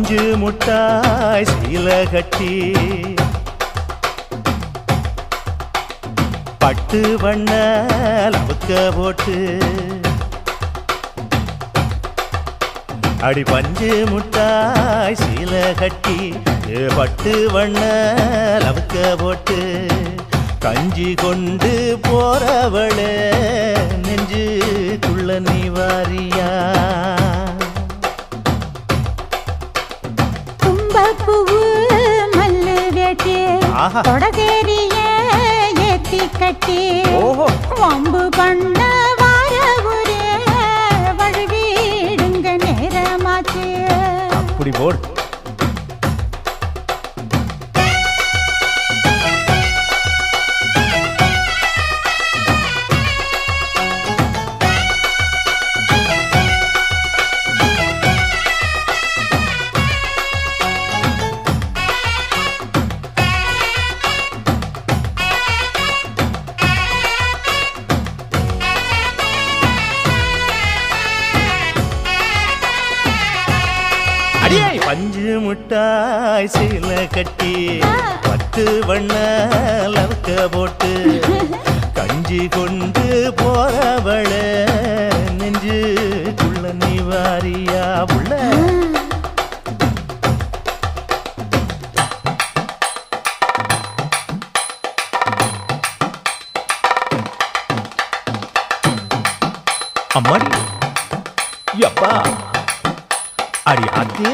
பஞ்சு முட்டாய் சீல கட்டி பட்டு வண்ண லவுக்க போட்டு அடி பஞ்சு முட்டாய் சீல கட்டி பட்டு வண்ண லவுக்க போட்டு கஞ்சி கொண்டு போறவளே நெஞ்சுக்குள்ள நீ வாரியா தும்பப்பூவு மல்லு வேட்டி தொடதேரிய ஏத்தி கட்டி வம்பு பண்ண வார ஒரே வழுவிடுங்க நேரமாச்சு அப்படி போடு பஞ்சு முட்டாய் சீல கட்டி பட்டு வண்ண லவுக்க போட்டு கஞ்சி கொண்டு போறவள நெஞ்சுக்குள்ள நீ வாரியா உள்ள அம்மாடி யப்பா அடி ஆத்தே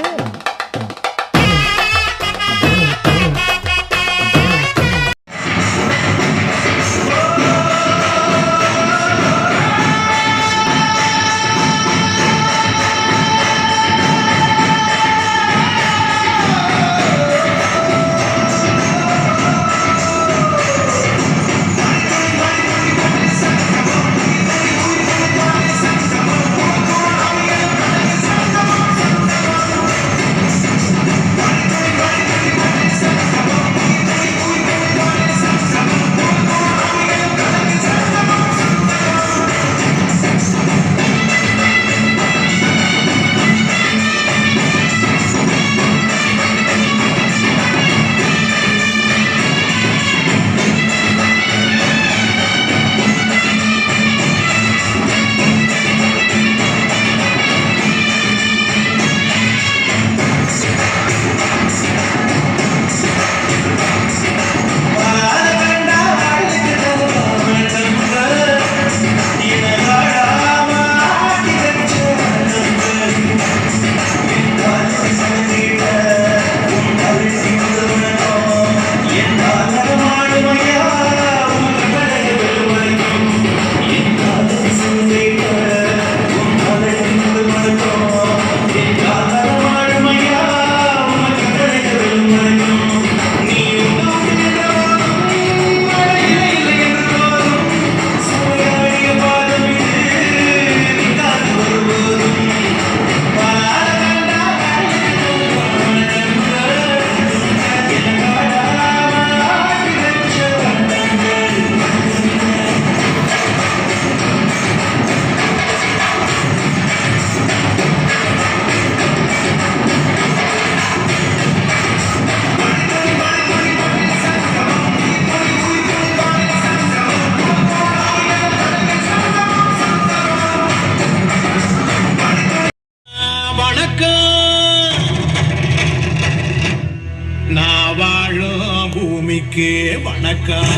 பூமிக்கு வணக்கம்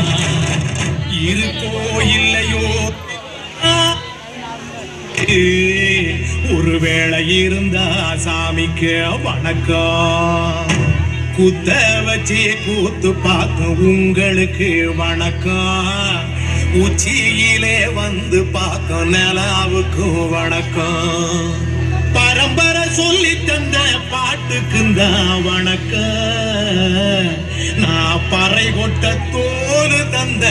இருக்கோ இல்லையோ ஒருவேளை இருந்தா சாமிக்கு வணக்கம் குத்த வச்சு கூத்து பார்க்கும் உங்களுக்கு வணக்கம் உச்சியிலே வந்து பார்க்கும் நிலாவுக்கு வணக்கம் பரம்பரை சொல்லி தந்த பாட்டுக்குந்தான் வணக்கம் நான் பறை கொட்ட தோல் தந்த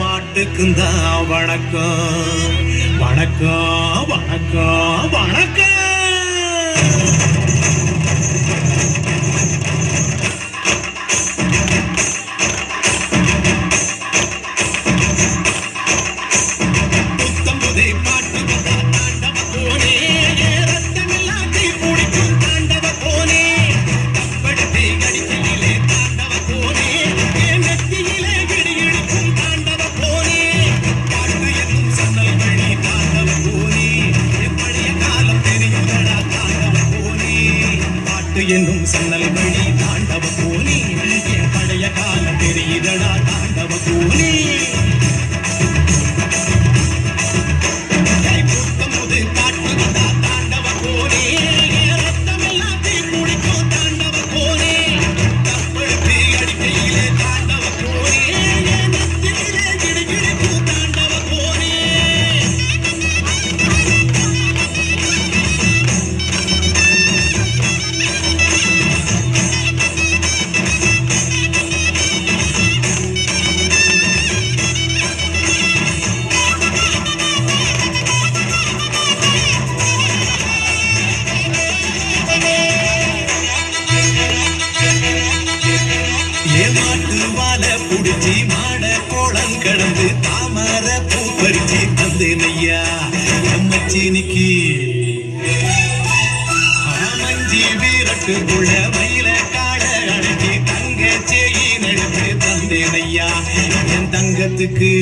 மாட்டுக்குந்தான் வணக்கம் வணக்கம் வணக்கம் வணக்கம் தாண்டவ போனே தெரியுதடா தாண்டவ கோனே புத்தமுது காட்டுதடா தாண்டவ கோனே ரத்தமெல்லாம் தீ குடிக்கும் தாண்டவ கோனே தப்படுத்தி அடிக்கையிலே தாண்டவ கோனே நெத்தியிலே கிடுகிடுக்கும் தாண்டவ கோனே ஏமாட்டு வாழ புடிச்சி மாட கோளம் கடந்து தாமர பூ பறிச்சு தந்தேனையா எம்மச்சினிக்கு மஞ்சி வீரட்டுக்குள்ள மயில காட அடைச்சி தங்க செயின் எடுத்து தந்தேனையா என் தங்கத்துக்கு